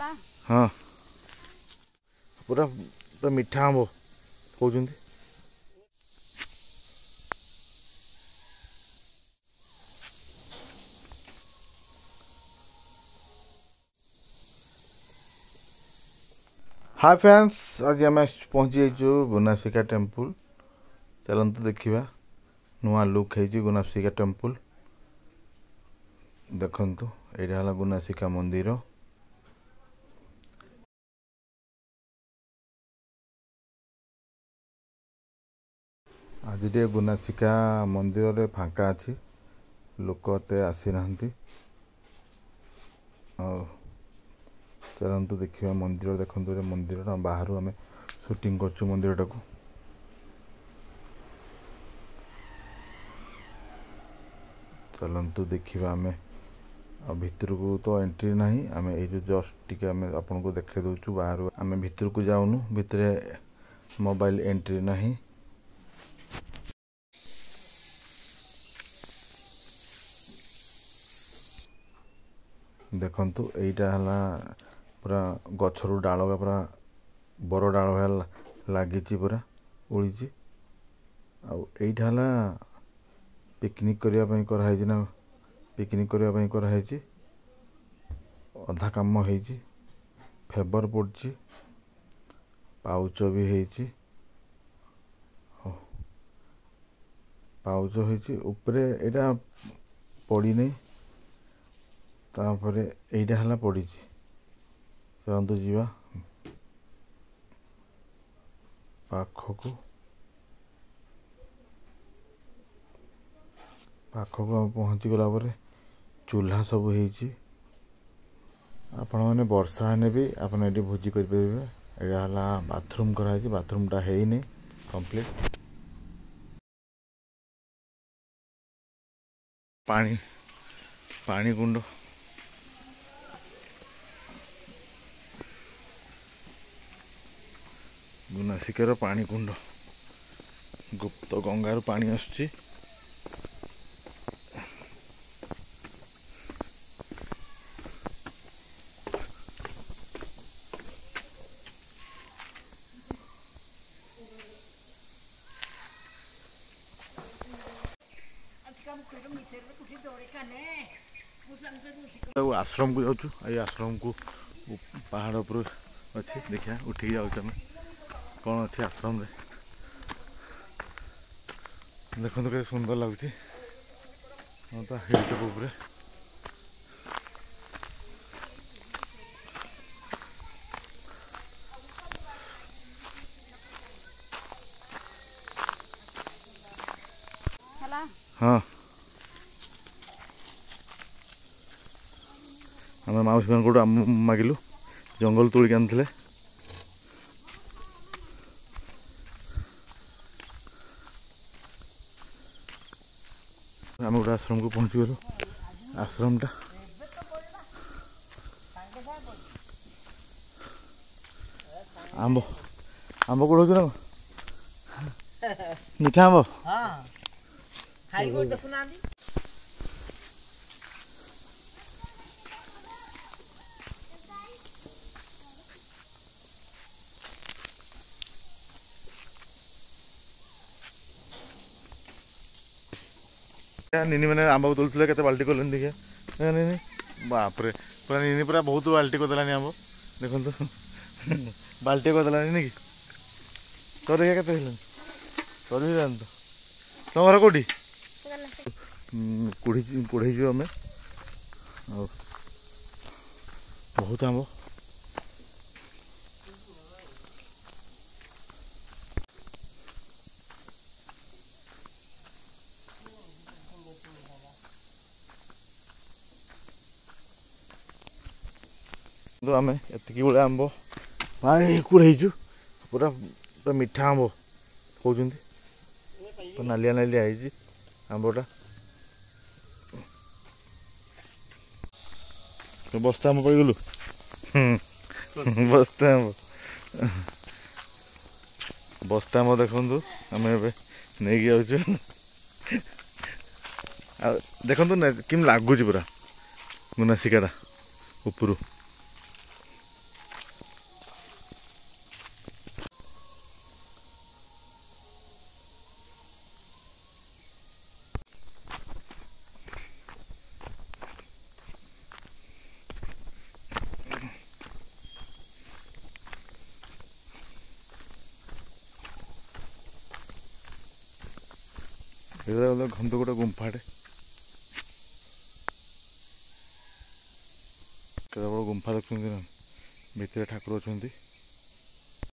हाँ पूरा पूरा मीठा आंब कहते हाय फ्रेंड्स आज आम पहुँची जाइए गुनासिका टेम्पल चलते देखा नुआ लुक है गुनासिका टेम्पल देखंतु एटा हला गुनासिका मंदिर आज टे गुनासिका मंदिर रे फांका अच्छी लोक एते आसी नाहंती चलतु देखा मंदिर देखते मंदिर बाहर आम शूटिंग करछु मंदिर टाक चलतु देखा आम भितर को तो एंट्री नहीं आम ये जस्ट टी आम आपन को देखे दौचु बाहर आम भितर को जाऊनु भितर मोबाइल एंट्री नहीं देखंतु एटा हला पूरा गछरु डालगा पूरा बर डाल लगी पूरा उड़ी आईटा हला पिकनिक करने कराई ना पिकनिक करने कराई अधा काम हो फेबर पड़ी पाउच भी है पाउच होपरे एटा पड़ी नहीं तापर एटा हला पड़ी चलतु जीवा पाखक आम पहुँची गला चूल्हा सब हो आपण मैंने वर्षा हेने भी आप भोजी करेंगे यहाँ बाथरूम कराई बाथरूम टा है नहीं कंप्लीट पानी पानी कुंड गुनासिकार पानी कुंड गुप्त गंगार पानी आसुची आश्रम को जाऊँ ये आश्रम को पहाड़ पर अच्छे देखिए उठिक जाऊँ कौन अच्छे आश्रम रे देखो तो कैसे सुंदर लगुच तो हिलटॉप ऊपर हाँ आम माउसी मान को मागिलु जंगल तोड़ के आनते आम गोटे आश्रम को पहुँची गलु आश्रम टा आंब आंब कोड़ ना मीठा आंब निनी मैंने आंब तोलते के बाल्टी कल देखिए निनी बापरे पूरा निनी पूरा बहुत बाल्टी करदेलानी आंब देखो बाल्टी करदेलानी नहीं कि तोर देखिए के तोर भी जान तो तुम घर कौटी कुढ़ी आम बहुत आंब तो आम एतिक बड़े आंब भाई कुड़ेचु पूरा पूरा मीठा आंब कहते नालिया नालिया है आंबटा बस्ता आंब पाइगलु बस्ता आंब बस्ता आंब देखु आम नहीं जाऊँ देखु ना किम लगुच पूरा गुनासिका उपरू ଏଇଟା ଘନ୍ଧ ଗୋଟେ ଗୁମ୍ଫାଟେ, କେତେ ବଡ଼ ଗୁମ୍ଫା ଦେଖୁଛନ୍ତି ନା, ଭିତରେ ଠାକୁର ଅଛନ୍ତି।